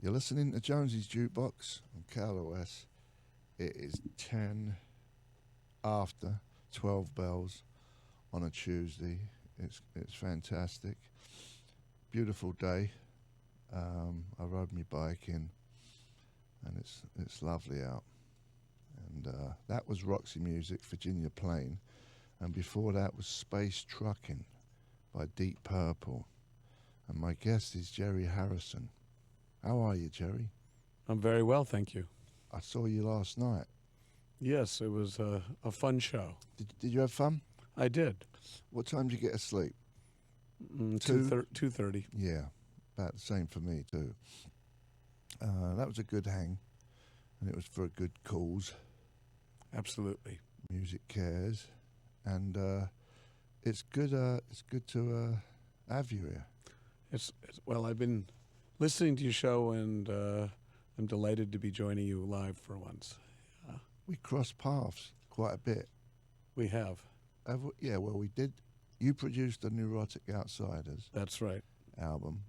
You're listening to Jonesy's Jukebox on KLOS. It is 10 after 12 bells on a Tuesday. It's fantastic. Beautiful day. I rode my bike in, and it's lovely out. And that was Roxy Music, Virginia Plain. And before that was Space Trucking by Deep Purple. And my guest is Jerry Harrison. How are you, Jerry? I'm very well, thank you. I saw you last night. Yes, it was a fun show. Did you have fun? I did. What time did you get to sleep? 2:30. Yeah, about the same for me too. That was a good hang, and it was for a good cause. Absolutely. Music cares, and it's good. It's good to have you here. Well, I've been listening to your show, and I'm delighted to be joining you live for once. We crossed paths quite a bit. We have. Yeah, well, we did. You produced the Neurotic Outsiders. That's right. Album.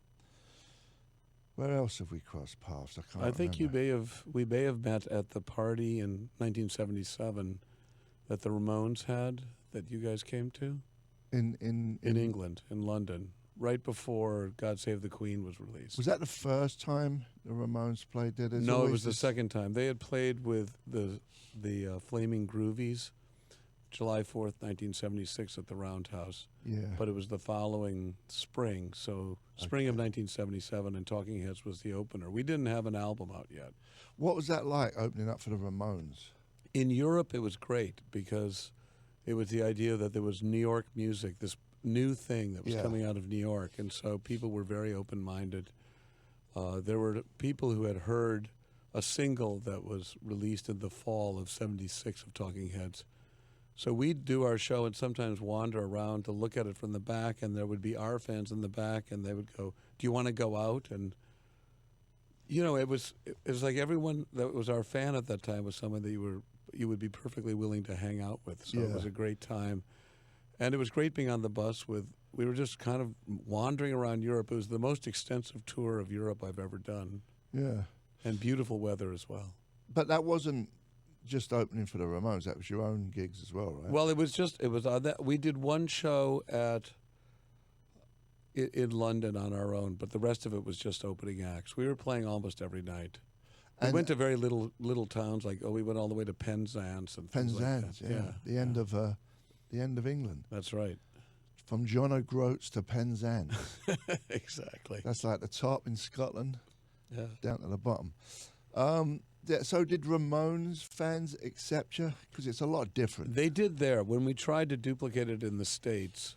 Where else have we crossed paths? I can't. I think remember. we may have met at the party in 1977 that the Ramones had, that you guys came to in England, in London, right before God Save the Queen was released. Was that the first time the Ramones played there? No, it was the second time. They had played with the Flaming Groovies, July 4th, 1976 at the Roundhouse. Yeah. But it was the following spring, so spring of 1977, and Talking Heads was the opener. We didn't have an album out yet. What was that like, opening up for the Ramones? In Europe, it was great because it was the idea that there was New York music, this new thing that was coming out of New York, and so people were very open-minded. There were people who had heard a single that was released in the fall of '76 of Talking Heads. So we'd do our show and sometimes wander around to look at it from the back, and there would be our fans in the back, and they would go, "Do you want to go out?" And it was like everyone that was our fan at that time was someone that you would be perfectly willing to hang out with. So it was a great time. And it was great being on the bus we were just kind of wandering around Europe. It was the most extensive tour of Europe I've ever done. Yeah. And beautiful weather as well. But that wasn't just opening for the Ramones. That was your own gigs as well, right? Well, it was we did one show in London on our own, but the rest of it was just opening acts. We were playing almost every night. We went to very little towns, we went all the way to Penzance and things like that. Yeah. The end of England. That's right. From John O'Groats to Penzance. Exactly. That's like the top in Scotland, down to the bottom. So did Ramones fans accept you? Because it's a lot different. They did there. When we tried to duplicate it in the States,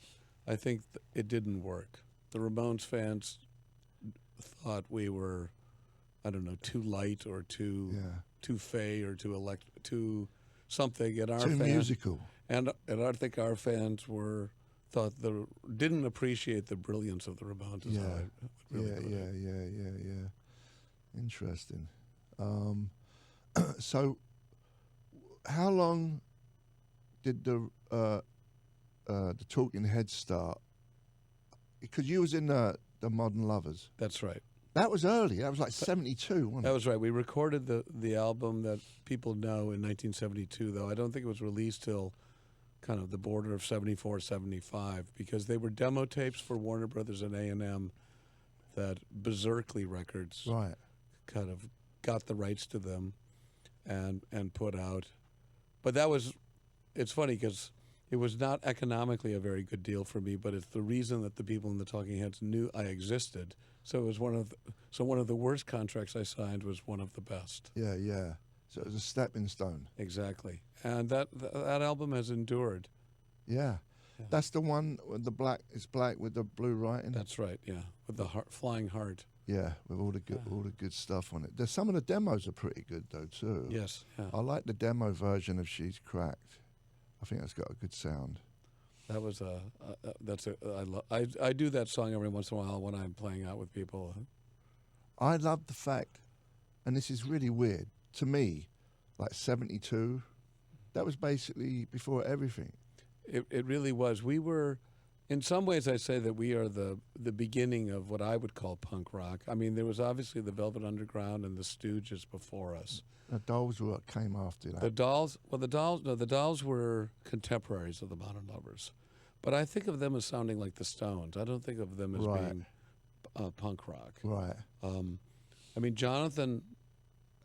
I think it didn't work. The Ramones fans thought we were, I don't know, too light or too fey or too something. And too musical. And I think our fans didn't appreciate the brilliance of the Ramones. Yeah. Interesting. So, how long did the Talking Heads start? Because you was in the Modern Lovers. That's right. That was early. That was like 72, wasn't it? That was right. We recorded the album that people know in 1972, though. I don't think it was released till kind of the border of 74, 75, because they were demo tapes for Warner Brothers and A&M that Berserkly Records kind of got the rights to them and put out. But it's funny because it was not economically a very good deal for me, but it's the reason that the people in the Talking Heads knew I existed. So it was one of the worst contracts I signed was one of the best. Yeah. So it was a stepping stone. Exactly. And that album has endured. Yeah. That's the one with the black. It's black with the blue writing. That's right. Yeah, with the flying heart. Yeah, with all the good stuff on it. Some of the demos are pretty good though too. Yes. Yeah. I like the demo version of "She's Cracked." I think that's got a good sound. That was I do that song every once in a while when I'm playing out with people. I love the fact, and this is really weird to me, like 72. That was basically before everything. It really was. We were In some ways, I say that we are the beginning of what I would call punk rock. I mean, there was obviously the Velvet Underground and the Stooges before us. The Dolls were what came after that. The Dolls were contemporaries of the Modern Lovers, but I think of them as sounding like the Stones. I don't think of them as Right. being punk rock. Right. I mean, Jonathan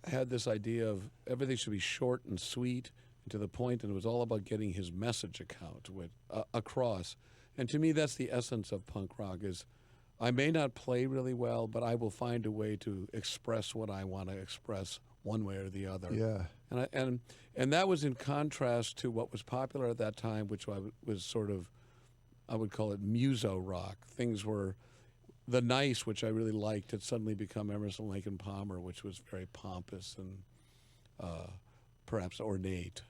had this idea of everything should be short and sweet and to the point, and it was all about getting his message across. And to me, that's the essence of punk rock. Is I may not play really well, but I will find a way to express what I want to express one way or the other. Yeah. And that was in contrast to what was popular at that time, which was sort of, I would call it muso rock. Things were the nice, which I really liked, had suddenly become Emerson, Lake and Palmer, which was very pompous and perhaps ornate.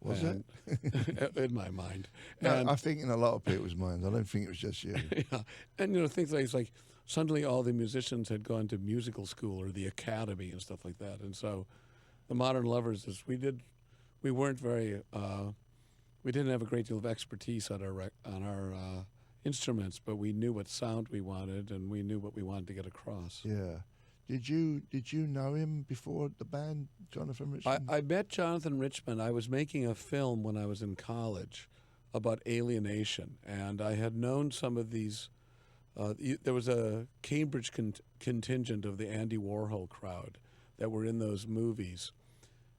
Was it? In my mind. No, And- I think in a lot of people's minds. I don't think it was just you. yeah. And things like suddenly all the musicians had gone to musical school or the academy and stuff like that. And so the Modern Lovers we didn't have a great deal of expertise on our instruments, but we knew what sound we wanted and we knew what we wanted to get across. Yeah. Did you know him before the band, Jonathan Richman? I met Jonathan Richman. I was making a film when I was in college about alienation, and I had known some of these. There was a Cambridge contingent of the Andy Warhol crowd that were in those movies.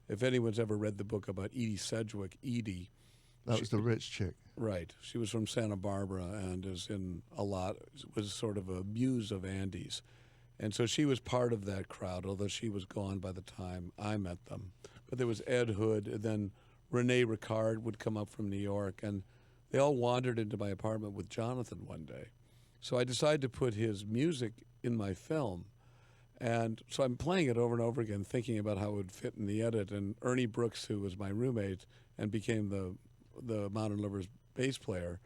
If anyone's ever read the book about Edie Sedgwick, that was the rich chick. right? She was from Santa Barbara and was sort of a muse of Andy's. And so she was part of that crowd, although she was gone by the time I met them. But there was Ed Hood, and then Rene Ricard would come up from New York, and they all wandered into my apartment with Jonathan one day. So I decided to put his music in my film. And so I'm playing it over and over again, thinking about how it would fit in the edit. And Ernie Brooks, who was my roommate and became the Modern Lovers bass player,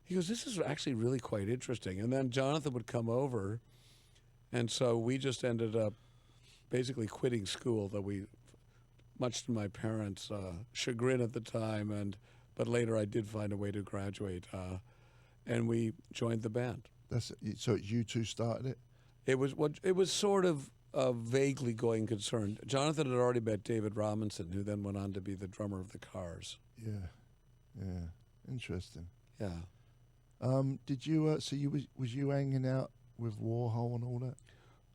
he goes, "This is actually really quite interesting." And then Jonathan would come over, and so we just ended up basically quitting school, much to my parents' chagrin at the time, but later I did find a way to graduate, and we joined the band. So you two started it? It was sort of a vaguely going concern. Jonathan had already met David Robinson, who then went on to be the drummer of the Cars. Yeah. Interesting. Yeah. Did you? Was you hanging out with Warhol and all that?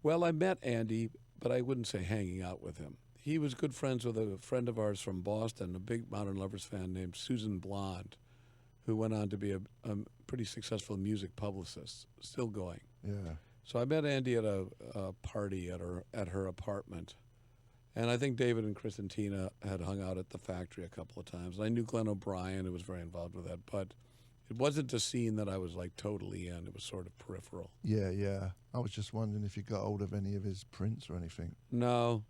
Well, I met Andy, but I wouldn't say hanging out with him. He was good friends with a friend of ours from Boston, a big Modern Lovers fan named Susan Blonde, who went on to be a pretty successful music publicist, still going. Yeah. So I met Andy at a party at her apartment, and I think David and Chris and Tina had hung out at the factory a couple of times. And I knew Glenn O'Brien, who was very involved with that, but it wasn't a scene that I was like totally in. It was sort of peripheral. Yeah. I was just wondering if you got hold of any of his prints or anything. No.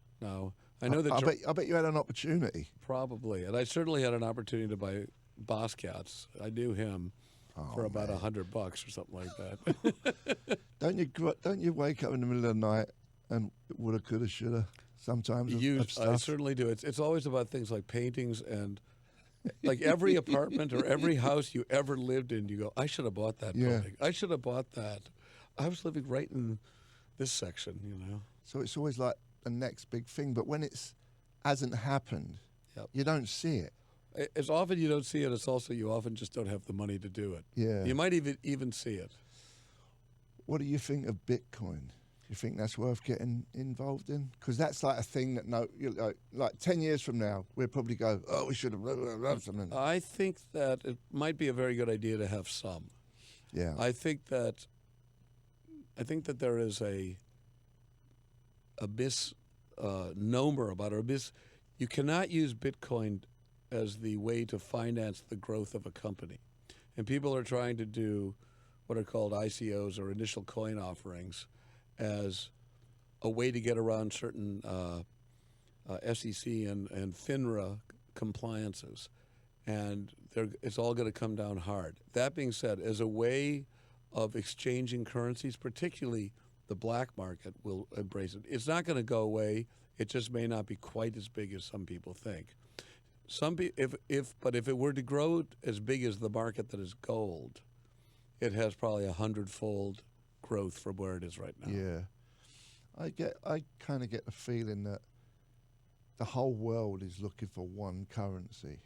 I know that I bet you had an opportunity. probably, and I certainly had an opportunity to buy Basquiat's. I knew him for about $100 or something like that. Don't you wake up in the middle of the night and woulda, coulda, shoulda sometimes of stuff? I certainly do. It's always about things like paintings and like every apartment or every house you ever lived in. You go, I should have bought that building. I should have bought that. I was living right in this section, So it's always like the next big thing, but when it hasn't happened, Yep. you don't see it. As often you don't see it, it's also you often just don't have the money to do it. Yeah. You might even see it. What do you think of Bitcoin? You think that's worth getting involved in? Because that's like a thing that like 10 years from now, we'll probably go, oh, we should have done something. I think that it might be a very good idea to have some. Yeah. I think that there is a misnomer about it. You cannot use Bitcoin as the way to finance the growth of a company. And people are trying to do what are called ICOs or initial coin offerings as a way to get around certain SEC and FINRA compliances. And it's all going to come down hard. That being said, as a way of exchanging currencies, particularly the black market will embrace it. It's not going to go away. It just may not be quite as big as some people think. But if it were to grow as big as the market that is gold, it has probably 100-fold growth from where it is right now. Yeah. I kind of get the feeling that the whole world is looking for one currency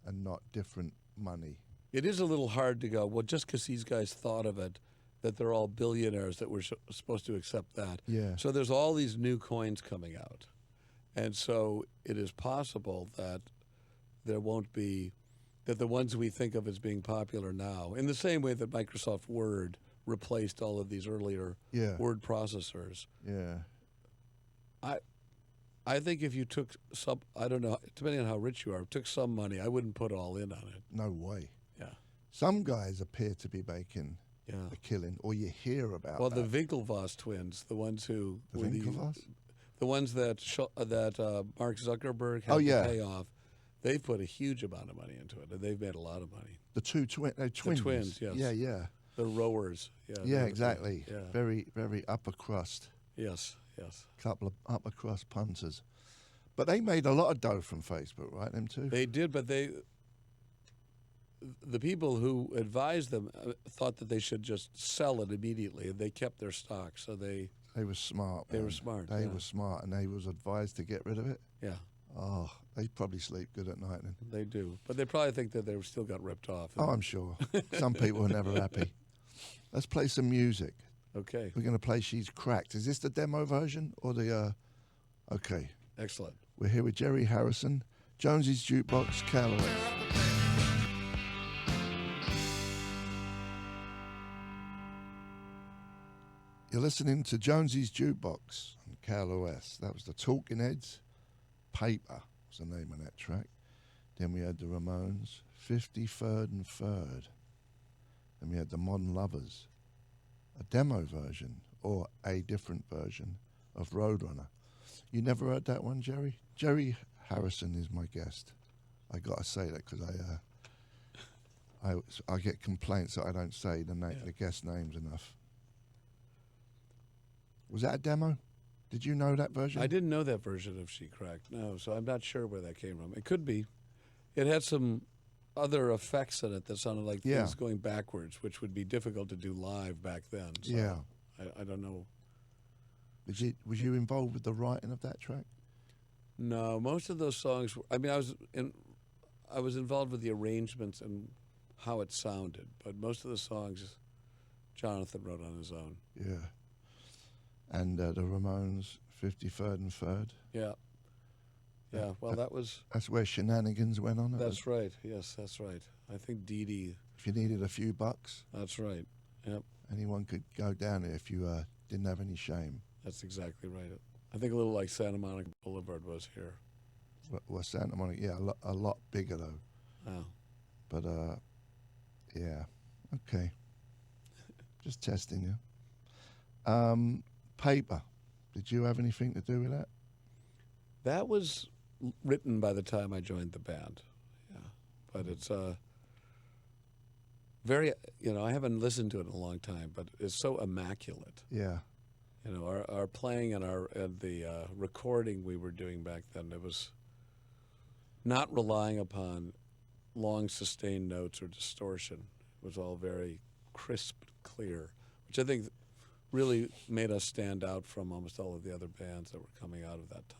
and not different money. It is a little hard to go, well, just because these guys thought of it, that they're all billionaires that we're supposed to accept that. Yeah. So there's all these new coins coming out. And so it is possible that there won't be, that the ones we think of as being popular now, in the same way that Microsoft Word replaced all of these earlier word processors. Yeah. I think if you took some, I don't know, depending on how rich you are, took some money, I wouldn't put all in on it. No way. Yeah. Some guys appear to be making a killing, or you hear about Well, that. the Winklevoss twins, the ones who The were Winklevoss? the ones that Mark Zuckerberg had to pay off, they've put a huge amount of money into it, and they've made a lot of money. The twins. The twins, yes. Yeah. The rowers. Yeah, exactly. Yeah. Very, very upper crust. Yes. Couple of upper crust punters. But they made a lot of dough from Facebook, right? Them too? They did, but the people who advised them thought that they should just sell it immediately, and they kept their stock, so they were smart. They man. were smart. They were smart, and they was advised to get rid of it. Yeah. Oh, they probably sleep good at night then. They do. But they probably think that they still got ripped off. Oh, I'm sure. Some people are never happy. Let's play some music. Okay. We're going to play She's Cracked. Is this the demo version or the... Okay. Excellent. We're here with Jerry Harrison, Jonesy's Jukebox, Callaway. You're listening to Jonesy's Jukebox on KLOS. That was the Talking Heads. Paper was the name of that track. Then we had the Ramones, 53rd and 3rd. Then we had the Modern Lovers, a demo version or a different version of Roadrunner. You never heard that one, Jerry? Jerry Harrison is my guest. I got to say that because I get complaints that I don't say the guest names enough. Was that a demo? Did you know that version? I didn't know that version of She Cracked, no, so I'm not sure where that came from. It could be. It had some other effects in it that sounded like things going backwards, which would be difficult to do live back then. So I don't know. Was you involved with the writing of that track? No, most of those songs. I was involved with the arrangements and how it sounded, but most of the songs, Jonathan wrote on his own. Yeah. And the Ramones, 53rd and 3rd. Yeah. Yeah. Well, that's where Shenanigans went on. That's right. Yes, that's right. I think Dee Dee. If you needed a few bucks. That's right. Yep. Anyone could go down there if you didn't have any shame. That's exactly right. I think a little like Santa Monica Boulevard was here. Well, Santa Monica, a lot bigger though. Oh. But yeah, okay. Just testing you. Paper. Did you have anything to do with that? That was written by the time I joined the band. Yeah, but it's very. I haven't listened to it in a long time, but it's so immaculate. Yeah. Our playing and the recording we were doing back then, it was not relying upon long sustained notes or distortion. It was all very crisp, clear, which I think really made us stand out from almost all of the other bands that were coming out of that time.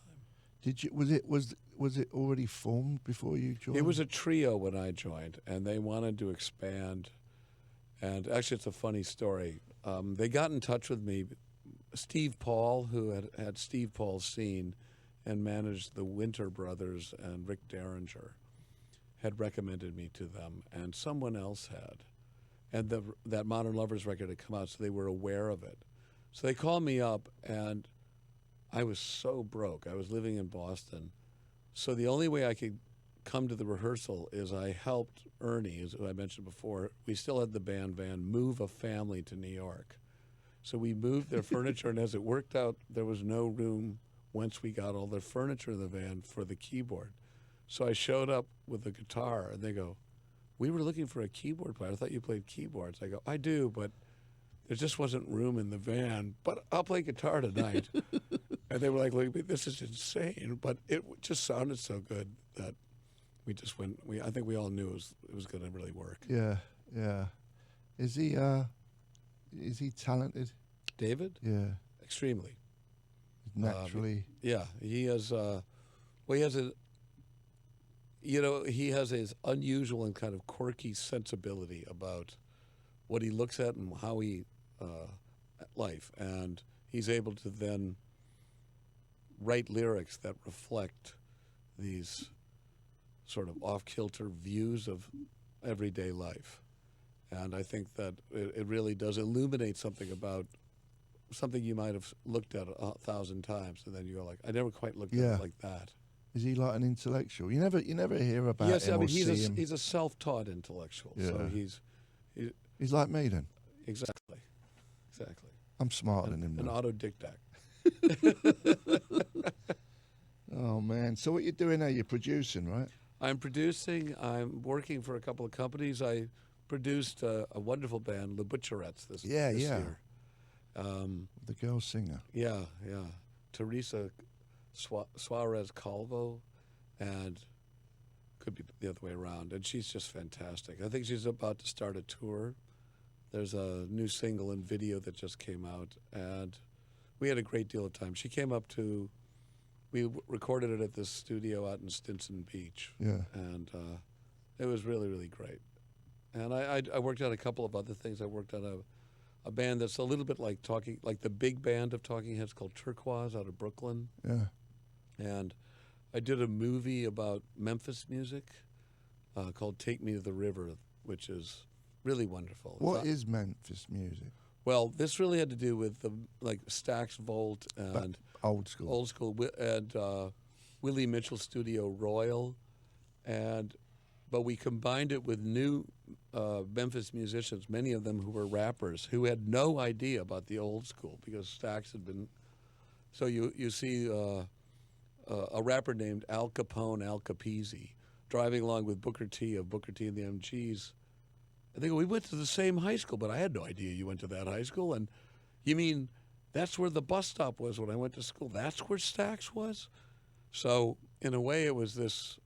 Did you? Was it already formed before you joined? It was a trio when I joined, and they wanted to expand. And actually, it's a funny story. They got in touch with me. Steve Paul, who had Steve Paul's Scene and managed the Winter Brothers and Rick Derringer, had recommended me to them, and someone else had. And that Modern Lovers record had come out, so they were aware of it. So they called me up, and I was so broke. I was living in Boston. So the only way I could come to the rehearsal is I helped Ernie, as I mentioned before. We still had the band van, move a family to New York. So we moved their furniture, and as it worked out, there was no room once we got all their furniture in the van for the keyboard. So I showed up with a guitar, and they go, "We were looking for a keyboard player. I thought you played keyboards." I go, "I do, but there just wasn't room in the van. But I'll play guitar tonight." And they were like, "Look, this is insane." But it just sounded so good that we just went. I think we all knew it was going to really work. Yeah. Is he talented? David? Yeah, Extremely. naturally. Yeah, he has. Well, he has a. He has his unusual and kind of quirky sensibility about what he looks at and how he at life, and he's able to then write lyrics that reflect these sort of off-kilter views of everyday life. And I think that it really does illuminate something about something you might have looked at 1,000 times, and then you go like, I never quite looked at it like that. Is he like an intellectual? You never hear about Yes, him I mean or see him. he's a self-taught intellectual. Yeah. So He's like me then. exactly. I'm smarter than him. An though. autodidact. Oh man! So what you're doing now? You're producing, right? I'm producing. I'm working for a couple of companies. I produced a wonderful band, Le Butcherettes, this year. The girl singer. Yeah. Teresa Suarez Calvo, and could be the other way around. And she's just fantastic. I think she's about to start a tour. There's a new single and video that just came out, and we had a great deal of time. She came up to, we recorded it at this studio out in Stinson Beach. Yeah. And it was really, really great. And I worked on a couple of other things. I worked on a band that's a little bit like the big band of Talking Heads called Turquoise out of Brooklyn. Yeah. And I did a movie about Memphis music called Take Me to the River, which is really wonderful. What is Memphis music? Well, this really had to do with the Stax Volt and Old school. And Willie Mitchell Studio Royal, but we combined it with new Memphis musicians, many of them who were rappers who had no idea about the old school because Stax had been. So you see a rapper named Al Capone, Al Capizzi, driving along with Booker T of Booker T and the MGs. I think we went to the same high school, but I had no idea you went to that high school. And you mean that's where the bus stop was when I went to school? That's where Stax was? So in a way, it was this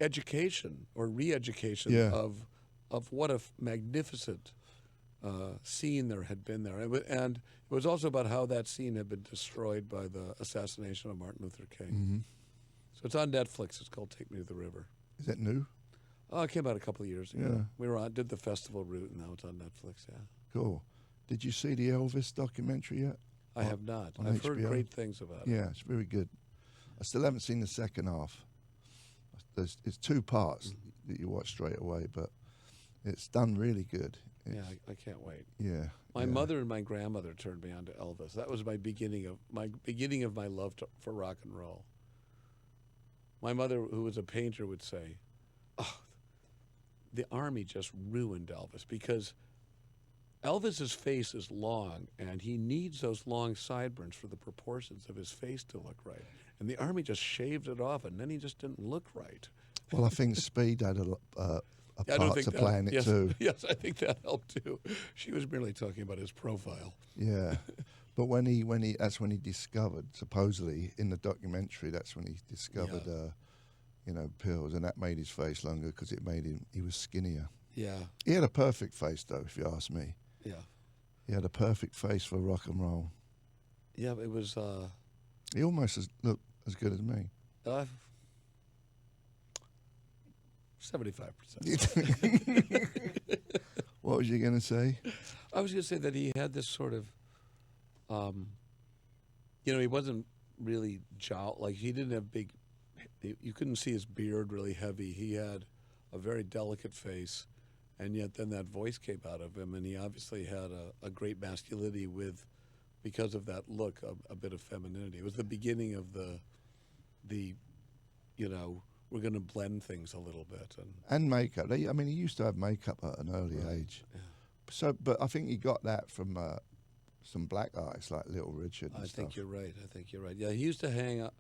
education or re-education of what a magnificent scene there had been there. And it was also about how that scene had been destroyed by the assassination of Martin Luther King. Mm-hmm. So it's on Netflix. It's called Take Me to the River. Is that new? Oh, it came out a couple of years ago. Yeah. We did the festival route, and now it's on Netflix, yeah. Cool. Did you see the Elvis documentary yet? I have not. on I've heard HBO? great things about it. Yeah, it's very good. I still haven't seen the second half. It's two parts that you watch straight away, but it's done really good. Yeah, I can't wait. Yeah. My mother and my grandmother turned me on to Elvis. That was my beginning of my love for rock and roll. My mother, who was a painter, would say, "Oh, the Army just ruined Elvis because Elvis's face is long, and he needs those long sideburns for the proportions of his face to look right. And the Army just shaved it off, and then he just didn't look right." Well, I think Speed had a part to play in it yes, too. Yes, I think that helped too. She was merely talking about his profile. Yeah. But that's when he discovered, supposedly in the documentary, that's when he discovered, pills, and that made his face longer because he was skinnier. Yeah. He had a perfect face, though, if you ask me. Yeah. He had a perfect face for rock and roll. Yeah, it was. He almost looked as good as me. 75%. What was you going to say? I was going to say that he had this sort of, he wasn't really he didn't have big, you couldn't see his beard really heavy. He had a very delicate face, and yet then that voice came out of him, and he obviously had a great masculinity because of that look, a bit of femininity. It was the beginning of we're going to blend things a little bit. And makeup. He used to have makeup at an early age. Yeah. So, but I think he got that from some black artists like Little Richard and stuff. I think you're right. Yeah, he used to hang up,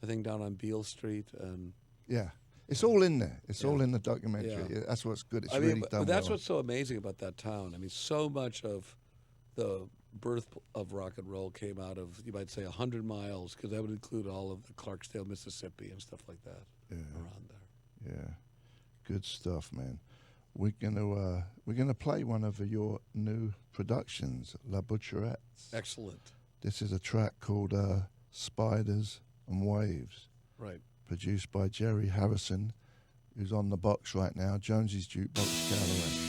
I think, down on Beale Street. And yeah. It's all in there. It's all in the documentary. Yeah. That's what's good. It's really done But that's well. what's so amazing about that town. I mean, so much of the birth of rock and roll came out of, you might say, 100 miles, because that would include all of the Clarksdale, Mississippi, and stuff like that around there. Yeah. Good stuff, man. we're gonna play one of your new productions, La Butcherettes. Excellent. This is a track called Spiders and Waves, Right. produced by Jerry Harrison, who's on the box right now. Jonesy's Jukebox Callaway.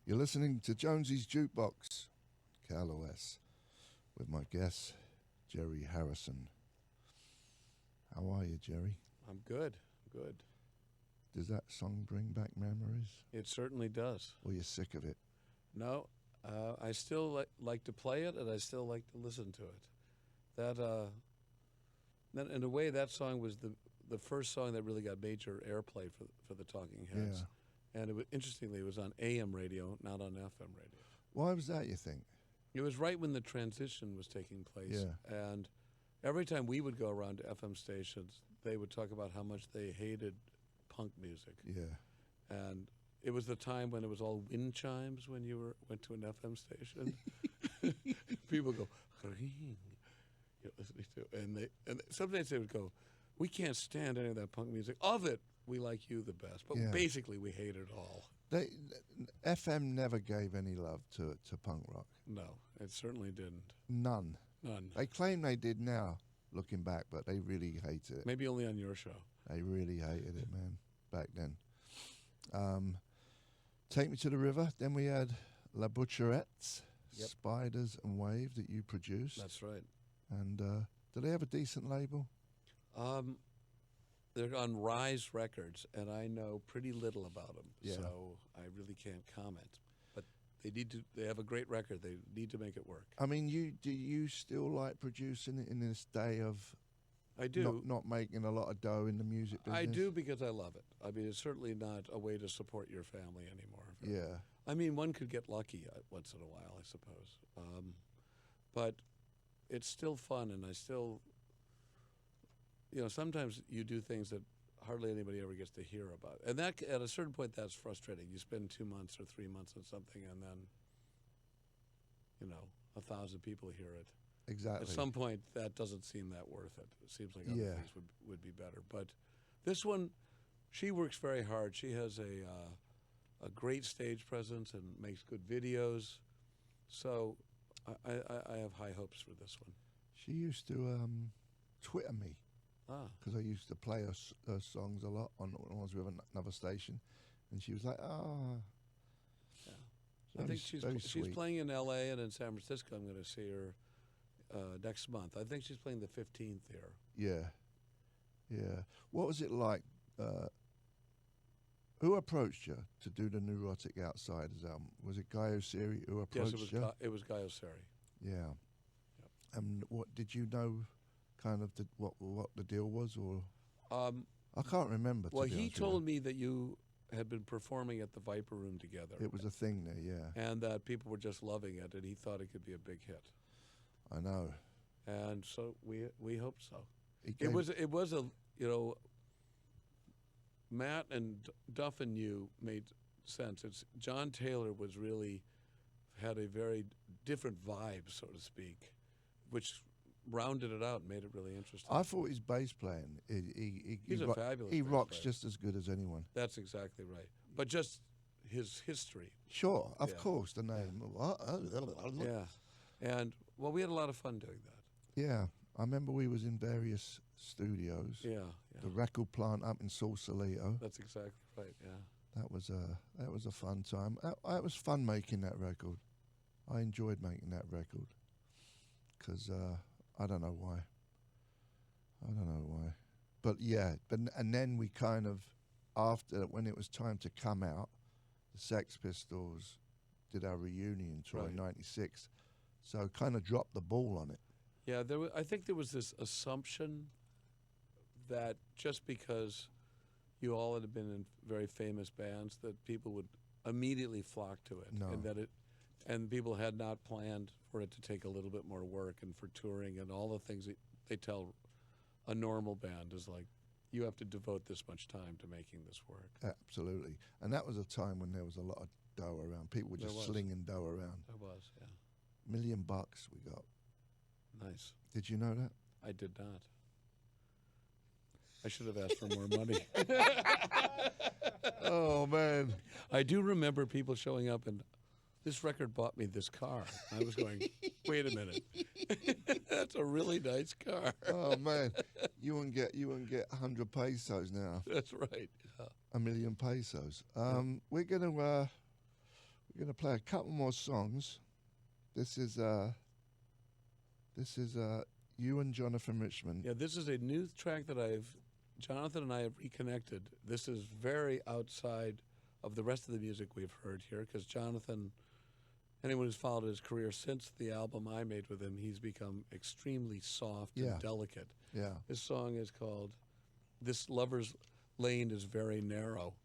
You're listening to Jonesy's Jukebox Callaway with my guest, Jerry Harrison. How are you, Jerry? I'm good. Good. Does that song bring back memories? It certainly does. Or you're sick of it? No, I still like to play it, and I still like to listen to it. That, in a way, that song was the first song that really got major airplay for the Talking Heads. Yeah. And interestingly, it was on AM radio, not on FM radio. Why was that, you think? It was right when the transition was taking place. Yeah. And every time we would go around to FM stations, they would talk about how much they hated punk music. Yeah. And it was the time when it was all wind chimes when you went to an FM station. People go, ring. You're listening to, and sometimes they would go, we can't stand any of that punk music. Of it, we like you the best. But Yeah. basically, we hate it all. FM never gave any love to punk rock. No, it certainly didn't. None. None. They claim they did now, looking back, but they really hated it. Maybe only on your show. They really hated it, man, back then. Take Me to the River. Then we had La Butcherettes, Yep. Spiders and Wave that you produced. That's right. And do they have a decent label? They're on Rise Records, and I know pretty little about them, Yeah. so I really can't comment. But they have a great record. They need to make it work. I mean, do you still like producing it in this day of I do. not making a lot of dough in the music business? I do because I love it. I mean, it's certainly not a way to support your family anymore. Yeah. I mean, one could get lucky once in a while, I suppose. But it's still fun, and I still, sometimes you do things that hardly anybody ever gets to hear about. And that, at a certain point, that's frustrating. You spend 2 months or 3 months on something, and then, 1,000 people hear it. Exactly. At some point, that doesn't seem that worth it. It seems like other Yeah. things would be better. But this one, she works very hard. She has a great stage presence and makes good videos. So I have high hopes for this one. She used to Twitter me because I used to play her songs a lot when I was with another station, and she was like, "Oh." Yeah. I think she's playing in L.A. and in San Francisco. I'm going to see her next month. I think she's playing the 15th here. Yeah, yeah. What was it like? Who approached you to do the Neurotic Outsiders album? Was it Guy Osiri who approached you? It was Guy Osiri. Yeah. Yep. And what did you know? Kind of what the deal was, or I can't remember. Well, he told me that you had been performing at the Viper Room together. It was a thing there, yeah. And that people were just loving it, and he thought it could be a big hit. I know. And so we hope so. It was a Matt and Duff and you made sense. It's John Taylor had a very different vibe, so to speak, which rounded it out and made it really interesting. I thought his bass playing. He's a fabulous. He bass rocks player. just as good as anyone. That's exactly right. But just his history. Sure, of Yeah. course, the name. Yeah, and we had a lot of fun doing that. Yeah, I remember we was in various studios. Yeah. The record plant up in Sausalito. That's exactly right. Yeah. That was a fun time. It was fun making that record. I enjoyed making that record because I don't know why. But yeah, and then we kind of, after, when it was time to come out, the Sex Pistols did our reunion tour in '96, so kind of dropped the ball on it. Yeah, I think there was this assumption that just because you all had been in very famous bands, that people would immediately flock to it, No. and people had not planned for it to take a little bit more work and for touring and all the things that they tell a normal band is like, you have to devote this much time to making this work. Absolutely, and that was a time when there was a lot of dough around. People were just slinging dough around. There was, yeah. $1 million we got. Nice. Did you know that? I did not. I should have asked for more money. Oh man. I do remember people showing up and this record bought me this car. I was going, wait a minute, that's a really nice car. Oh man, you wouldn't get 100 pesos now. That's right. Yeah. 1,000,000 pesos. We're gonna play a couple more songs. This is you and Jonathan Richman. Yeah, this is a new track that Jonathan and I have reconnected. This is very outside of the rest of the music we've heard here because Jonathan, anyone who's followed his career since the album I made with him, he's become extremely soft and delicate. Yeah. This song is called "This Lover's Lane is Very Narrow."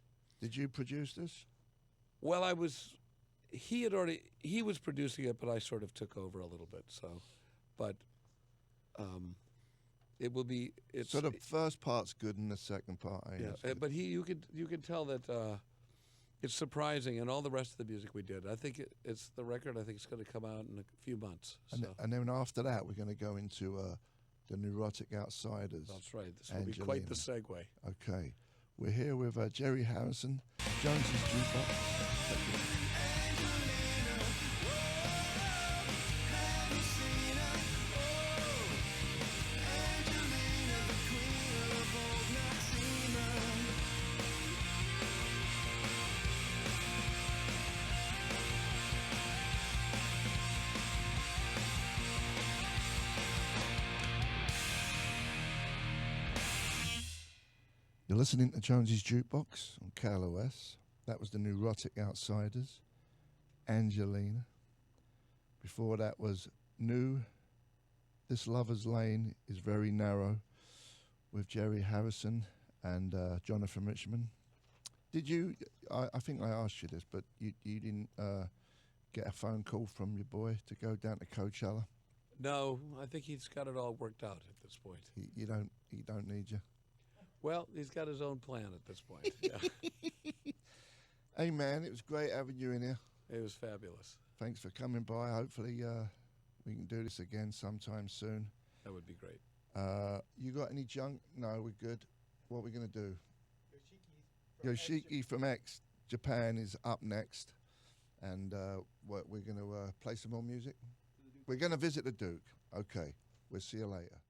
Did you produce this? Well, he was producing it, but I sort of took over a little bit. So, but it will be. So the first part's good and the second part ain't. Yeah, but you could tell that it's surprising, and all the rest of the music we did. I think it's the record. I think it's going to come out in a few months. And then after that, we're going to go into the Neurotic Outsiders. That's right. This will be quite the segue. Okay, we're here with Jerry Harrison, Jonesy's Jukebox. You're listening to Jonesy's Jukebox on KLOS. That was the Neurotic Outsiders, Angelina. Before that was This Lover's Lane is Very Narrow with Jerry Harrison and Jonathan Richman. Did you, I think I asked you this, but you didn't get a phone call from your boy to go down to Coachella? No, I think he's got it all worked out at this point. He don't need you? Well, he's got his own plan at this point. Yeah. Hey, man, it was great having you in here. It was fabulous. Thanks for coming by. Hopefully we can do this again sometime soon. That would be great. You got any junk? No, we're good. What are we going to do? Yoshiki from Japan is up next. And we're going to play some more music? We're going to visit the Duke. Okay. We'll see you later.